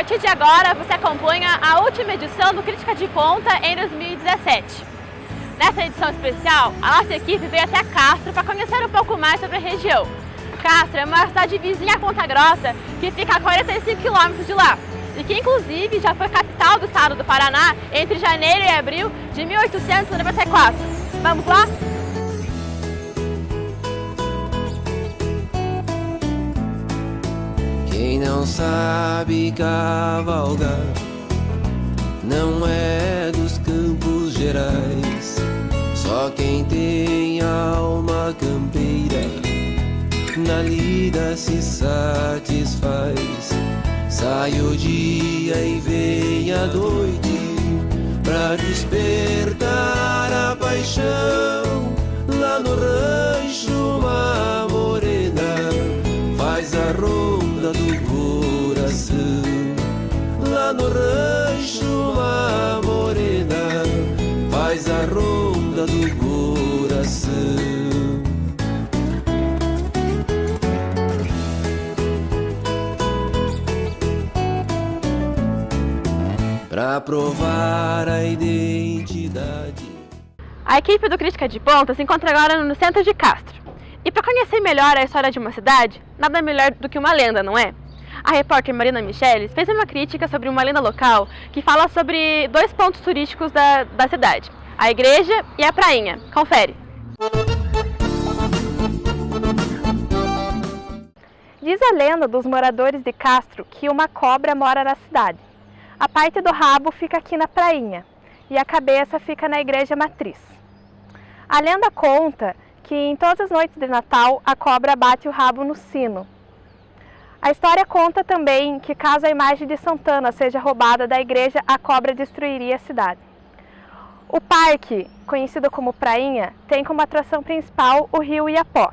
partir de agora, você acompanha a última edição do Crítica de Ponta em 2017. Nessa edição especial, a nossa equipe veio até Castro para conhecer um pouco mais sobre a região. Castro é uma cidade vizinha a Ponta Grossa, que fica a 45 quilômetros de lá, e que inclusive já foi capital do estado do Paraná entre janeiro e abril de 1894. Vamos lá? Quem não sabe cavalgar não é dos Campos Gerais. Só quem tem alma campeira na lida se satisfaz. Sai o dia e vem a noite pra despertar a paixão. Lá no rancho uma morena faz a ronda do coração. Lá no rancho uma morena faz a ronda do coração. Pra provar a identidade. A equipe do Crítica de Ponta se encontra agora no centro de Castro. E para conhecer melhor a história de uma cidade, nada melhor do que uma lenda, não é? A repórter Marina Micheles fez uma crítica sobre uma lenda local que fala sobre dois pontos turísticos da cidade, a igreja e a prainha. Confere! Diz a lenda dos moradores de Castro que uma cobra mora na cidade. A parte do rabo fica aqui na prainha e a cabeça fica na igreja matriz. A lenda conta que em todas as noites de Natal a cobra bate o rabo no sino. A história conta também que caso a imagem de Santana seja roubada da igreja, a cobra destruiria a cidade. O parque, conhecido como Prainha, tem como atração principal o rio Iapó.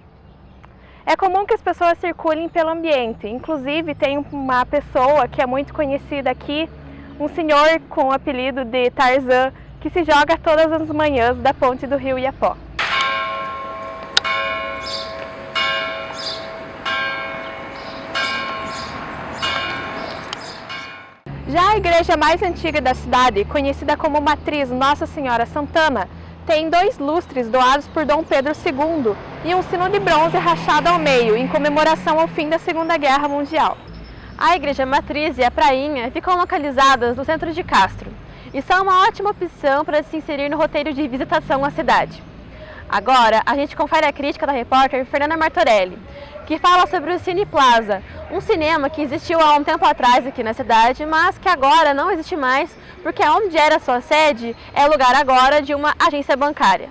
É comum que as pessoas circulem pelo ambiente, inclusive tem uma pessoa que é muito conhecida aqui, um senhor com o apelido de Tarzan, que se joga todas as manhãs da ponte do rio Iapó. Já a igreja mais antiga da cidade, conhecida como Matriz Nossa Senhora Santana, tem dois lustres doados por Dom Pedro II e um sino de bronze rachado ao meio, em comemoração ao fim da Segunda Guerra Mundial. A igreja matriz e a prainha ficam localizadas no centro de Castro e são uma ótima opção para se inserir no roteiro de visitação à cidade. Agora, a gente confere a crítica da repórter Fernanda Martorelli, que fala sobre o Cine Plaza, um cinema que existiu há um tempo atrás aqui na cidade, mas que agora não existe mais, porque onde era sua sede é lugar agora de uma agência bancária.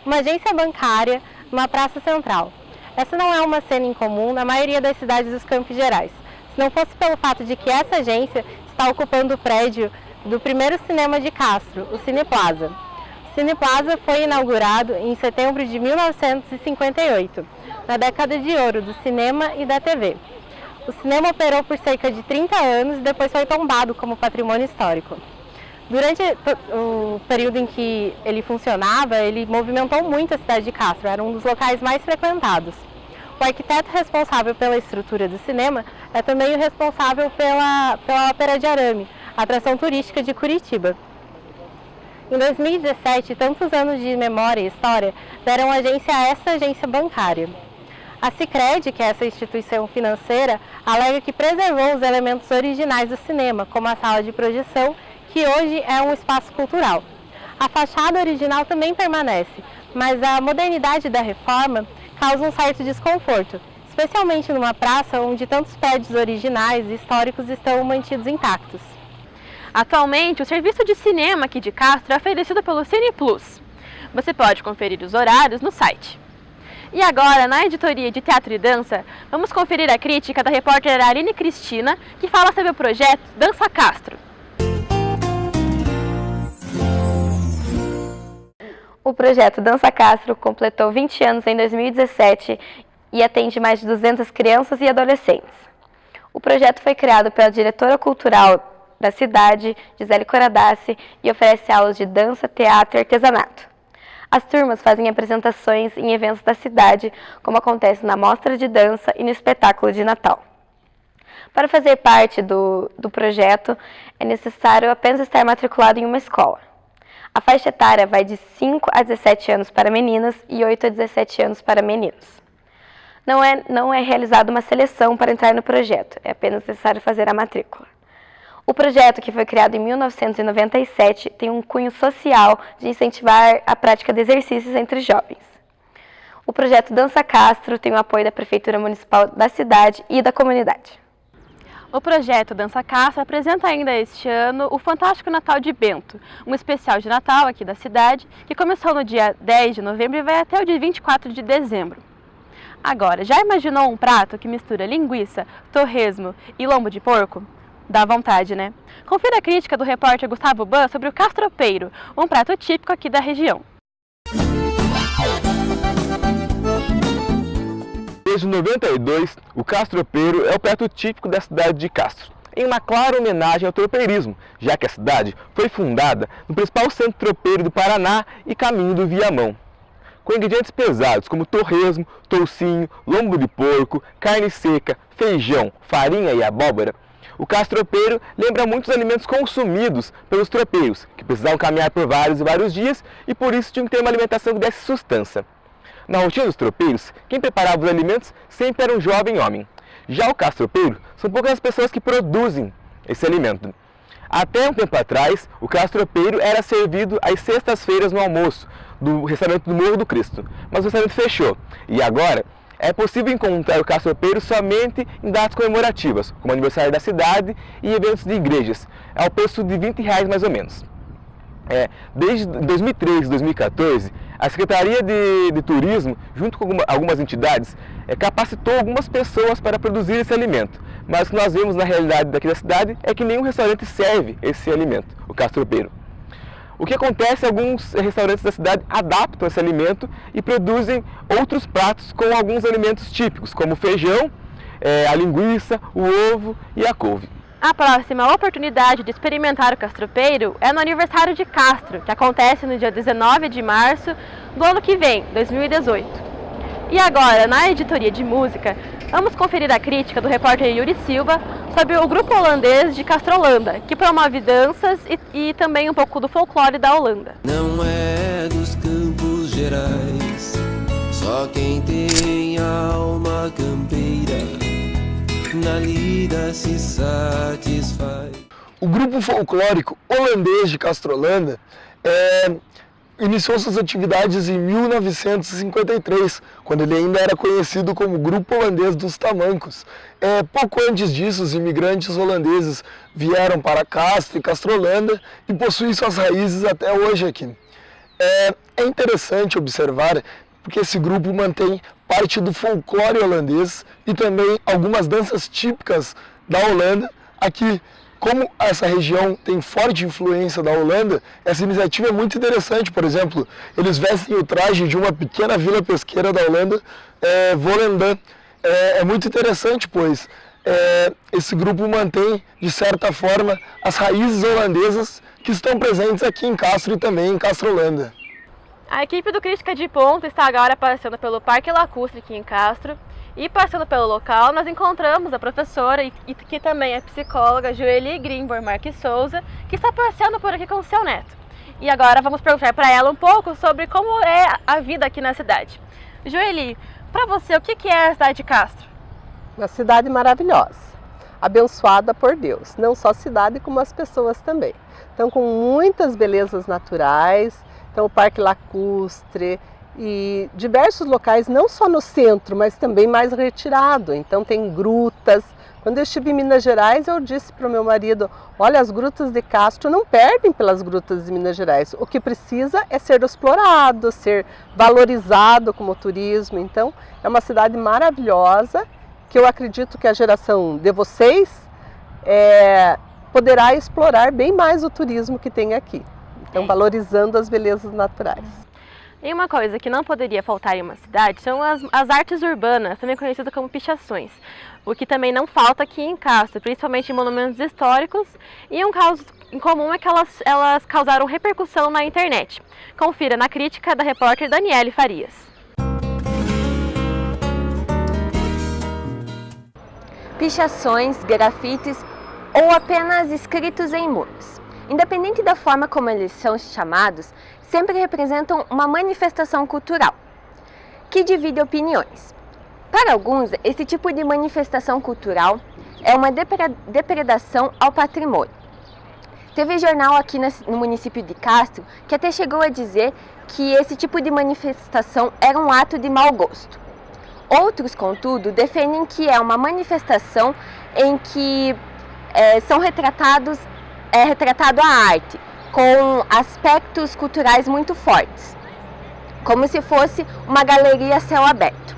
Uma agência bancária numa praça central. Essa não é uma cena incomum na maioria das cidades dos Campos Gerais. Se não fosse pelo fato de que essa agência está ocupando o prédio do primeiro cinema de Castro, o Cine Plaza. O Cine Plaza foi inaugurado em setembro de 1958, na década de ouro do cinema e da TV. O cinema operou por cerca de 30 anos e depois foi tombado como patrimônio histórico. Durante o período em que ele funcionava, ele movimentou muito a cidade de Castro, era um dos locais mais frequentados. O arquiteto responsável pela estrutura do cinema é também o responsável pela Ópera de Arame, atração turística de Curitiba. Em 2017, tantos anos de memória e história deram agência a essa agência bancária. A Sicredi, que é essa instituição financeira, alega que preservou os elementos originais do cinema, como a sala de projeção, que hoje é um espaço cultural. A fachada original também permanece, mas a modernidade da reforma causa um certo desconforto, especialmente numa praça onde tantos prédios originais e históricos estão mantidos intactos. Atualmente, o serviço de cinema aqui de Castro é oferecido pelo Cine Plus. Você pode conferir os horários no site. E agora, na editoria de Teatro e Dança, vamos conferir a crítica da repórter Aline Cristina, que fala sobre o projeto Dança Castro. O projeto Dança Castro completou 20 anos em 2017 e atende mais de 200 crianças e adolescentes. O projeto foi criado pela diretora cultural da cidade, Gisele Coradassi, e oferece aulas de dança, teatro e artesanato. As turmas fazem apresentações em eventos da cidade, como acontece na mostra de dança e no espetáculo de Natal. Para fazer parte do projeto, é necessário apenas estar matriculado em uma escola. A faixa etária vai de 5 a 17 anos para meninas e 8 a 17 anos para meninos. Não é realizada uma seleção para entrar no projeto, é apenas necessário fazer a matrícula. O projeto, que foi criado em 1997, tem um cunho social de incentivar a prática de exercícios entre jovens. O projeto Dança Castro tem o apoio da Prefeitura Municipal da cidade e da comunidade. O projeto Dança Castro apresenta ainda este ano o Fantástico Natal de Bento, um especial de Natal aqui da cidade, que começou no dia 10 de novembro e vai até o dia 24 de dezembro. Agora, já imaginou um prato que mistura linguiça, torresmo e lombo de porco? Dá vontade, né? Confira a crítica do repórter Gustavo Ban sobre o castropeiro, um prato típico aqui da região. Desde 92, o castropeiro é o prato típico da cidade de Castro, em uma clara homenagem ao tropeirismo, já que a cidade foi fundada no principal centro tropeiro do Paraná e caminho do Viamão. Com ingredientes pesados como torresmo, toucinho, lombo de porco, carne seca, feijão, farinha e abóbora, o castropeiro lembra muitos alimentos consumidos pelos tropeiros, que precisavam caminhar por vários e vários dias e por isso tinham que ter uma alimentação que desse sustância. Na rotina dos tropeiros, quem preparava os alimentos sempre era um jovem homem. Já o castropeiro são poucas as pessoas que produzem esse alimento. Até um tempo atrás, o castropeiro era servido às sextas-feiras no almoço do restaurante do Morro do Cristo, mas o restaurante fechou. E agora é possível encontrar o castropeiro somente em datas comemorativas, como aniversário da cidade e eventos de igrejas, ao preço de R$20 mais ou menos. Desde 2013 e 2014, a Secretaria de Turismo, junto com algumas entidades, capacitou algumas pessoas para produzir esse alimento. Mas o que nós vemos na realidade daqui da cidade é que nenhum restaurante serve esse alimento, o castropeiro. O que acontece é que alguns restaurantes da cidade adaptam esse alimento e produzem outros pratos com alguns alimentos típicos, como o feijão, a linguiça, o ovo e a couve. A próxima oportunidade de experimentar o castropeiro é no aniversário de Castro, que acontece no dia 19 de março do ano que vem, 2018. E agora, na editoria de música, vamos conferir a crítica do repórter Yuri Silva sobre o grupo holandês de Castrolanda, que promove danças e também um pouco do folclore da Holanda. Não é dos Campos Gerais, só quem tem alma campeira na lida se satisfaz. O grupo folclórico holandês de Castrolanda iniciou suas atividades em 1953, quando ele ainda era conhecido como Grupo Holandês dos Tamancos. Pouco antes disso, os imigrantes holandeses vieram para Castro e Castrolanda e possuem suas raízes até hoje aqui. É interessante observar porque esse grupo mantém parte do folclore holandês e também algumas danças típicas da Holanda. Aqui, como essa região tem forte influência da Holanda, essa iniciativa é muito interessante. Por exemplo, eles vestem o traje de uma pequena vila pesqueira da Holanda, Volendam. É muito interessante, pois esse grupo mantém, de certa forma, as raízes holandesas que estão presentes aqui em Castro e também em Castrolanda. A equipe do Crítica de Ponto está agora passando pelo Parque Lacustre aqui em Castro. E passando pelo local, nós encontramos a professora e que também é psicóloga, Joeli Grimborg Marques Souza, que está passeando por aqui com o seu neto. E agora vamos perguntar para ela um pouco sobre como é a vida aqui na cidade. Joeli, para você, o que é a cidade de Castro? Uma cidade maravilhosa, abençoada por Deus. Não só a cidade, como as pessoas também. Então, com muitas belezas naturais, então o Parque Lacustre, e diversos locais, não só no centro, mas também mais retirado. Então tem grutas. Quando eu estive em Minas Gerais, eu disse para o meu marido, olha, as grutas de Castro não perdem pelas grutas de Minas Gerais. O que precisa é ser explorado, ser valorizado como turismo. Então é uma cidade maravilhosa, que eu acredito que a geração de vocês poderá explorar bem mais o turismo que tem aqui. Então valorizando as belezas naturais. E uma coisa que não poderia faltar em uma cidade são as artes urbanas, também conhecidas como pichações. O que também não falta aqui em Castro, principalmente em monumentos históricos, e um caso em comum é que elas causaram repercussão na internet. Confira na crítica da repórter Daniele Farias. Pichações, grafites ou apenas escritos em muros. Independente da forma como eles são chamados, sempre representam uma manifestação cultural, que divide opiniões. Para alguns, esse tipo de manifestação cultural é uma depredação ao patrimônio. Teve jornal aqui no município de Castro que até chegou a dizer que esse tipo de manifestação era um ato de mau gosto. Outros, contudo, defendem que é uma manifestação em que retratada a arte, com aspectos culturais muito fortes, como se fosse uma galeria a céu aberto.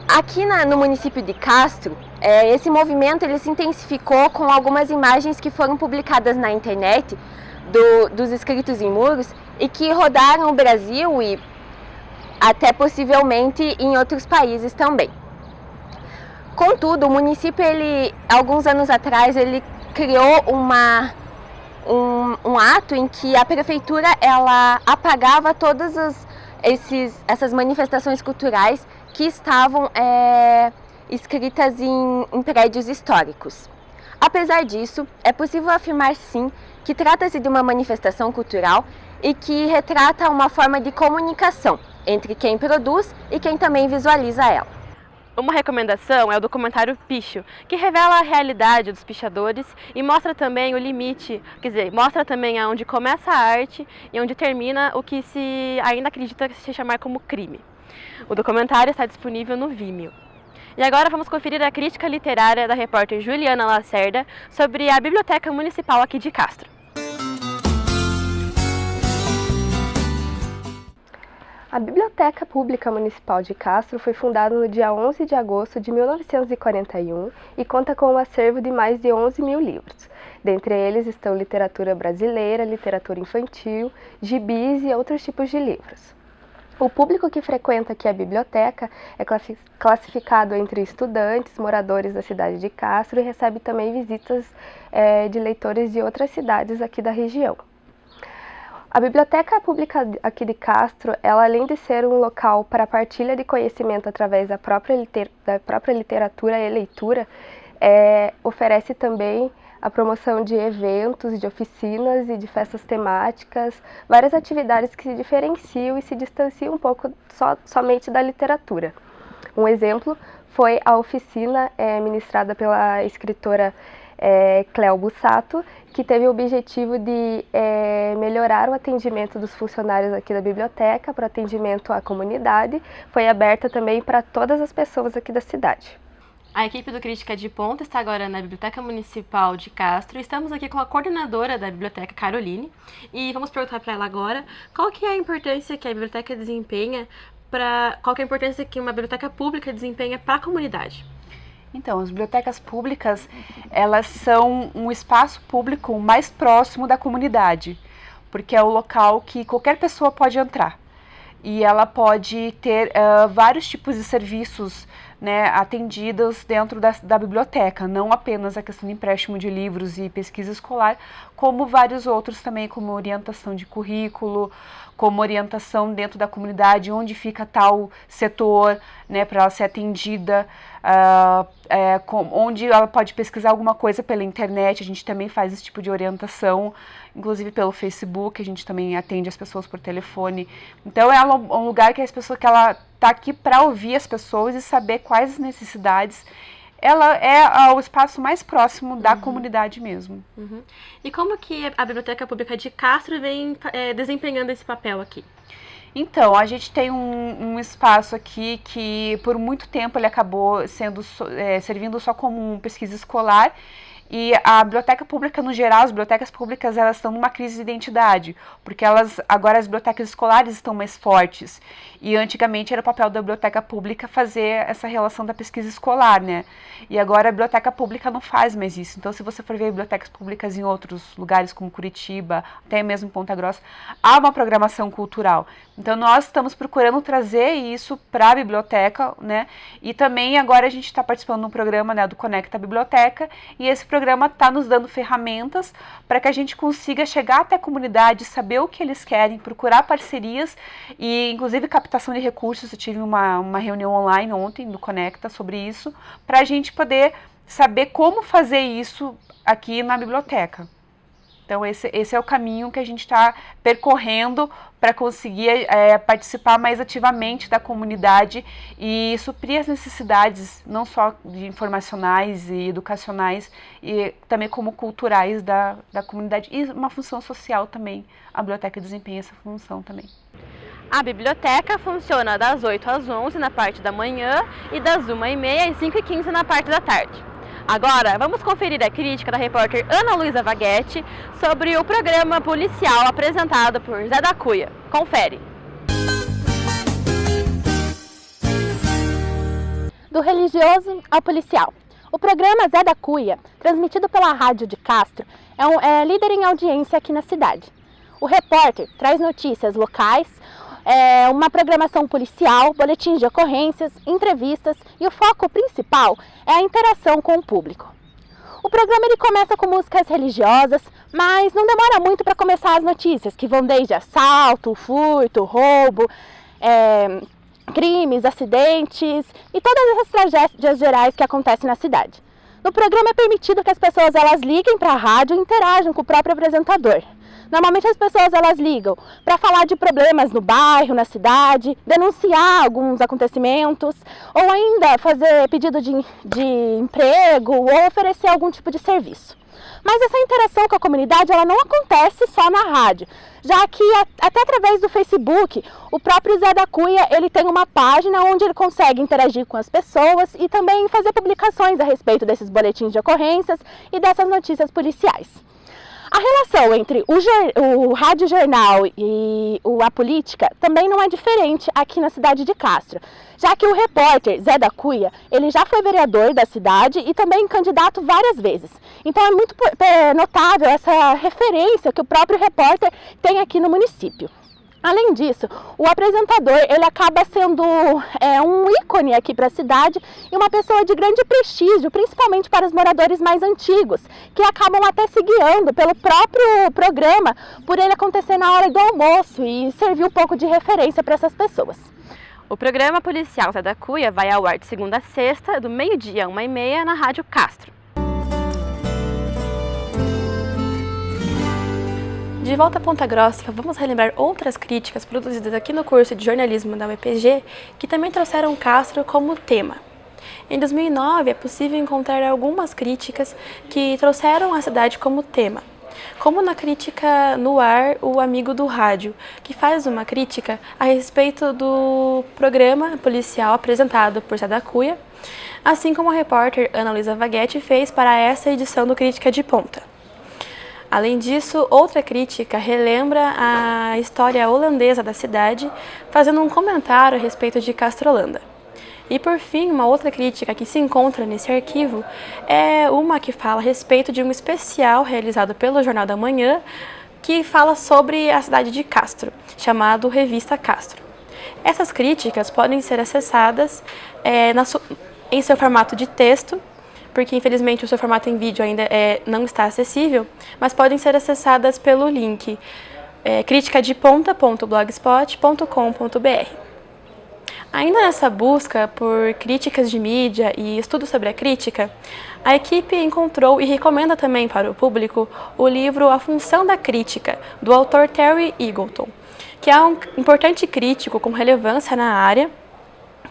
Aqui no município de Castro, esse movimento ele se intensificou com algumas imagens que foram publicadas na internet dos escritos em muros e que rodaram o Brasil e até possivelmente em outros países também. Contudo, o município, alguns anos atrás, ele criou um ato em que a prefeitura ela apagava todas essas manifestações culturais que estavam escritas em prédios históricos. Apesar disso, é possível afirmar sim que trata-se de uma manifestação cultural e que retrata uma forma de comunicação entre quem produz e quem também visualiza ela. Uma recomendação é o documentário Picho, que revela a realidade dos pichadores e mostra também o limite, quer dizer, mostra também aonde começa a arte e onde termina o que se ainda acredita se chamar como crime. O documentário está disponível no Vimeo. E agora vamos conferir a crítica literária da repórter Juliana Lacerda sobre a Biblioteca Municipal aqui de Castro. A Biblioteca Pública Municipal de Castro foi fundada no dia 11 de agosto de 1941 e conta com um acervo de mais de 11 mil livros. Dentre eles estão literatura brasileira, literatura infantil, gibis e outros tipos de livros. O público que frequenta aqui a biblioteca é classificado entre estudantes, moradores da cidade de Castro e recebe também visitas de leitores de outras cidades aqui da região. A Biblioteca Pública aqui de Castro, ela, além de ser um local para partilha de conhecimento através da própria literatura e leitura, oferece também a promoção de eventos, de oficinas e de festas temáticas, várias atividades que se diferenciam e se distanciam um pouco somente da literatura. Um exemplo foi a oficina ministrada pela escritora Cléo Bussato, que teve o objetivo de melhorar o atendimento dos funcionários aqui da biblioteca, para o atendimento à comunidade. Foi aberta também para todas as pessoas aqui da cidade. A equipe do Crítica de Ponta está agora na Biblioteca Municipal de Castro. Estamos aqui com a coordenadora da biblioteca, Caroline, e vamos perguntar para ela agora qual que é a importância que a biblioteca desempenha, qual que é a importância que uma biblioteca pública desempenha para a comunidade. Então, as bibliotecas públicas, elas são um espaço público mais próximo da comunidade, porque é o local que qualquer pessoa pode entrar. E ela pode ter vários tipos de serviços, né, atendidos dentro da biblioteca, não apenas a questão de empréstimo de livros e pesquisa escolar, como vários outros também, como orientação de currículo, como orientação dentro da comunidade, onde fica tal setor, né, para ela ser atendida, onde ela pode pesquisar alguma coisa pela internet. A gente também faz esse tipo de orientação, inclusive pelo Facebook, a gente também atende as pessoas por telefone. Então é um lugar que ela está aqui para ouvir as pessoas e saber quais as necessidades. Ela é o espaço mais próximo da comunidade mesmo. Uhum. E como que a Biblioteca Pública de Castro vem desempenhando esse papel aqui? Então, a gente tem um espaço aqui que por muito tempo ele acabou servindo só como pesquisa escolar, E a biblioteca pública, no geral, as bibliotecas públicas, elas estão numa crise de identidade, porque agora as bibliotecas escolares estão mais fortes. E antigamente era o papel da biblioteca pública fazer essa relação da pesquisa escolar, né? E agora a biblioteca pública não faz mais isso. Então, se você for ver bibliotecas públicas em outros lugares, como Curitiba, até mesmo Ponta Grossa, há uma programação cultural. Então, nós estamos procurando trazer isso para a biblioteca, né? E também agora a gente está participando de um programa, né, do Conecta Biblioteca, e esse programa está nos dando ferramentas para que a gente consiga chegar até a comunidade, saber o que eles querem, procurar parcerias e, inclusive, captação de recursos. Eu tive uma reunião online ontem do Conecta sobre isso, para a gente poder saber como fazer isso aqui na biblioteca. Então, esse é o caminho que a gente está percorrendo para conseguir participar mais ativamente da comunidade e suprir as necessidades, não só de informacionais e educacionais, e também como culturais da comunidade. E uma função social também. A biblioteca desempenha essa função também. A biblioteca funciona das 8 às 11 na parte da manhã e das 1h30 às 5h15 na parte da tarde. Agora, vamos conferir a crítica da repórter Ana Luísa Vaguete sobre o programa policial apresentado por Zé da Cunha. Confere! Do religioso ao policial. O programa Zé da Cunha, transmitido pela Rádio de Castro, é líder em audiência aqui na cidade. O repórter traz notícias locais, uma programação policial, boletins de ocorrências, entrevistas e o foco principal é a interação com o público. O programa ele começa com músicas religiosas, mas não demora muito para começar as notícias, que vão desde assalto, furto, roubo, crimes, acidentes e todas as tragédias gerais que acontecem na cidade. No programa é permitido que as pessoas liguem para a rádio e interajam com o próprio apresentador. Normalmente as pessoas ligam para falar de problemas no bairro, na cidade, denunciar alguns acontecimentos ou ainda fazer pedido de emprego ou oferecer algum tipo de serviço. Mas essa interação com a comunidade não acontece só na rádio, já que até através do Facebook, o próprio Zé da Cunha ele tem uma página onde ele consegue interagir com as pessoas e também fazer publicações a respeito desses boletins de ocorrências e dessas notícias policiais. A relação entre o rádio jornal e a política também não é diferente aqui na cidade de Castro, já que o repórter Zé da Cunha, ele já foi vereador da cidade e também candidato várias vezes. Então é muito notável essa referência que o próprio repórter tem aqui no município. Além disso, o apresentador ele acaba sendo um ícone aqui para a cidade e uma pessoa de grande prestígio, principalmente para os moradores mais antigos, que acabam até se guiando pelo próprio programa, por ele acontecer na hora do almoço e servir um pouco de referência para essas pessoas. O programa policial Zé da Cunha vai ao ar de segunda a sexta, do meio-dia a 1h30, na Rádio Castro. De volta a Ponta Grossa, vamos relembrar outras críticas produzidas aqui no curso de jornalismo da UEPG que também trouxeram Castro como tema. Em 2009 é possível encontrar algumas críticas que trouxeram a cidade como tema, como na crítica no ar O Amigo do Rádio, que faz uma crítica a respeito do programa policial apresentado por Zé da Cunha, assim como a repórter Ana Luísa Vaguete fez para essa edição do Crítica de Ponta. Além disso, outra crítica relembra a história holandesa da cidade, fazendo um comentário a respeito de Castrolanda. E por fim, uma outra crítica que se encontra nesse arquivo é uma que fala a respeito de um especial realizado pelo Jornal da Manhã, que fala sobre a cidade de Castro, chamado Revista Castro. Essas críticas podem ser acessadas em seu formato de texto, porque infelizmente o seu formato em vídeo ainda não está acessível, mas podem ser acessadas pelo link criticadeponta.blogspot.com.br. Ainda nessa busca por críticas de mídia e estudos sobre a crítica, a equipe encontrou e recomenda também para o público o livro A Função da Crítica, do autor Terry Eagleton, que é um importante crítico com relevância na área,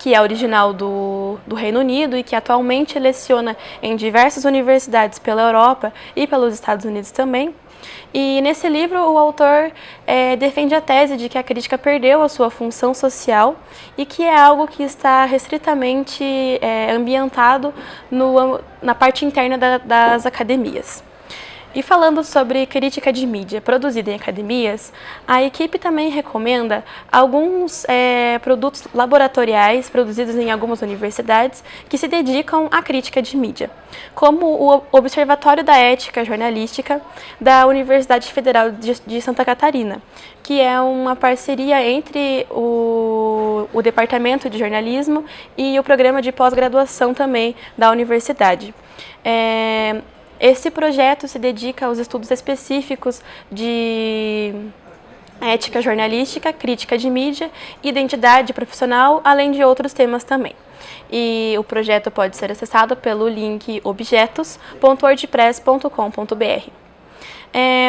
que é original do Reino Unido e que atualmente leciona em diversas universidades pela Europa e pelos Estados Unidos também. E nesse livro o autor defende a tese de que a crítica perdeu a sua função social e que é algo que está restritamente ambientado na parte interna das academias. E falando sobre crítica de mídia produzida em academias, a equipe também recomenda alguns produtos laboratoriais produzidos em algumas universidades que se dedicam à crítica de mídia, como o Observatório da Ética Jornalística da Universidade Federal de Santa Catarina, que é uma parceria entre o Departamento de Jornalismo e o programa de pós-graduação também da universidade. Esse projeto se dedica aos estudos específicos de ética jornalística, crítica de mídia, identidade profissional, além de outros temas também. E o projeto pode ser acessado pelo link objetos.wordpress.com.br.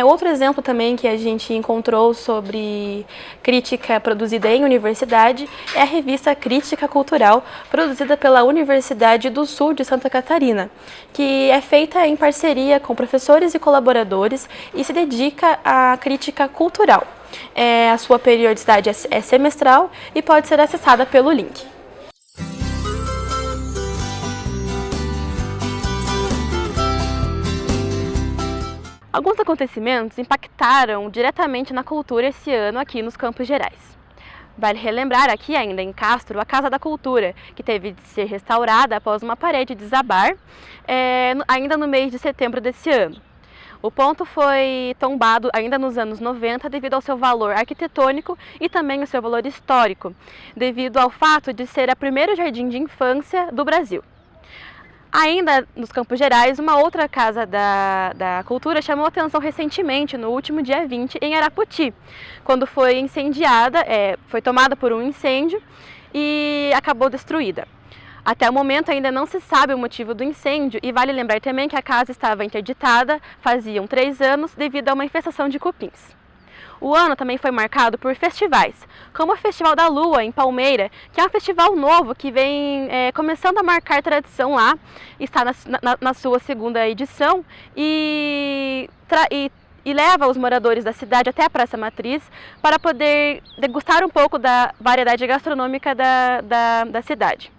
Outro exemplo também que a gente encontrou sobre crítica produzida em universidade é a revista Crítica Cultural, produzida pela Universidade do Sul de Santa Catarina, que é feita em parceria com professores e colaboradores e se dedica à crítica cultural. A sua periodicidade é semestral e pode ser acessada pelo link. Alguns acontecimentos impactaram diretamente na cultura esse ano aqui nos Campos Gerais. Vale relembrar aqui ainda em Castro a Casa da Cultura, que teve de ser restaurada após uma parede desabar, ainda no mês de setembro desse ano. O ponto foi tombado ainda nos anos 90 devido ao seu valor arquitetônico e também ao seu valor histórico, devido ao fato de ser o primeiro jardim de infância do Brasil. Ainda nos Campos Gerais, uma outra casa da cultura chamou atenção recentemente, no último dia 20, em Araputi, quando foi incendiada, foi tomada por um incêndio e acabou destruída. Até o momento ainda não se sabe o motivo do incêndio e vale lembrar também que a casa estava interditada faziam 3 anos devido a uma infestação de cupins. O ano também foi marcado por festivais, como o Festival da Lua, em Palmeira, que é um festival novo que vem começando a marcar tradição lá, está na sua 2ª edição e leva os moradores da cidade até a Praça Matriz para poder degustar um pouco da variedade gastronômica da cidade.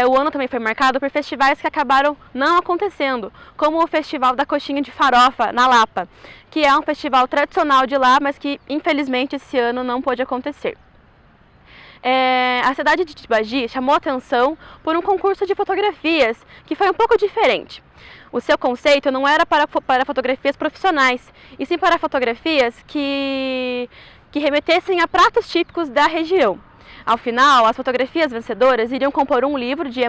O ano também foi marcado por festivais que acabaram não acontecendo, como o Festival da Coxinha de Farofa, na Lapa, que é um festival tradicional de lá, mas que infelizmente esse ano não pôde acontecer. A cidade de Tibagi chamou atenção por um concurso de fotografias, que foi um pouco diferente. O seu conceito não era para fotografias profissionais, e sim para fotografias que remetessem a pratos típicos da região. Ao final, as fotografias vencedoras iriam compor um livro de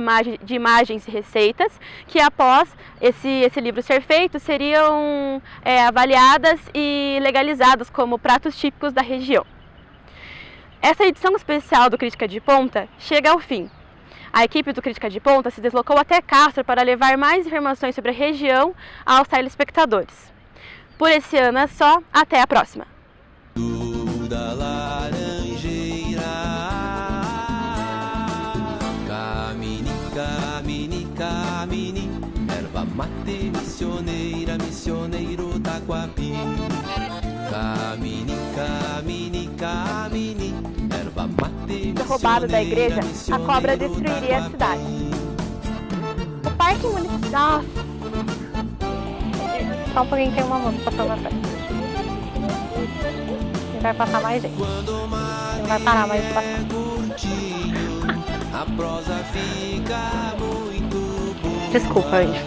imagens e receitas, que após esse livro ser feito, seriam avaliadas e legalizadas como pratos típicos da região. Essa edição especial do Crítica de Ponta chega ao fim. A equipe do Crítica de Ponta se deslocou até Castro para levar mais informações sobre a região aos telespectadores. Por esse ano é só, até a próxima! Camine, erva mate, missioneira, missioneiro da Guapi. Camine, camine, camine, erva mate, derrubado da igreja, a cobra destruiria a cidade. O Parque Municipal... Só um pouquinho, tem uma moça passando atrás. E vai passar mais gente. Não vai parar mais de passar. A prosa fica muito boa. Desculpa, gente.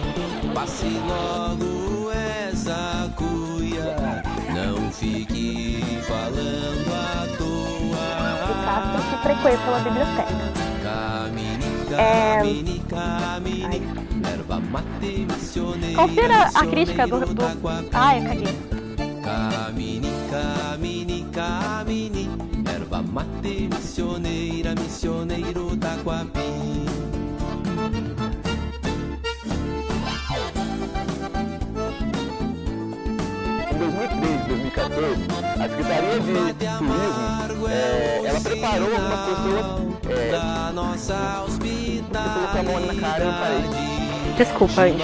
Passe logo essa cuia, não fique falando à toa. O Castro se frequenta uma biblioteca. Confira a crítica do... Ai, cadê? Camine, camine, camine, erva mate, missioneira, missioneiro da Guapi. Em 2013, lei de 2014, a Secretaria de Turismo, ela preparou algumas pessoas você colocar a mão na cara e eu parei. Desculpa, Anjo.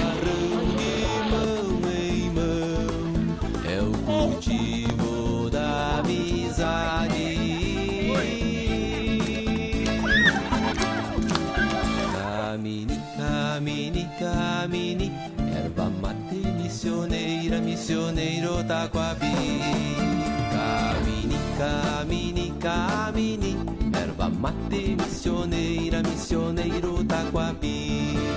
É o cultivo da amizade. Camine, camine, camine, erva mate missioneira, missioneiro Taquabi. Camine, camine, camine, erva mate missioneira, missioneiro Taquabi.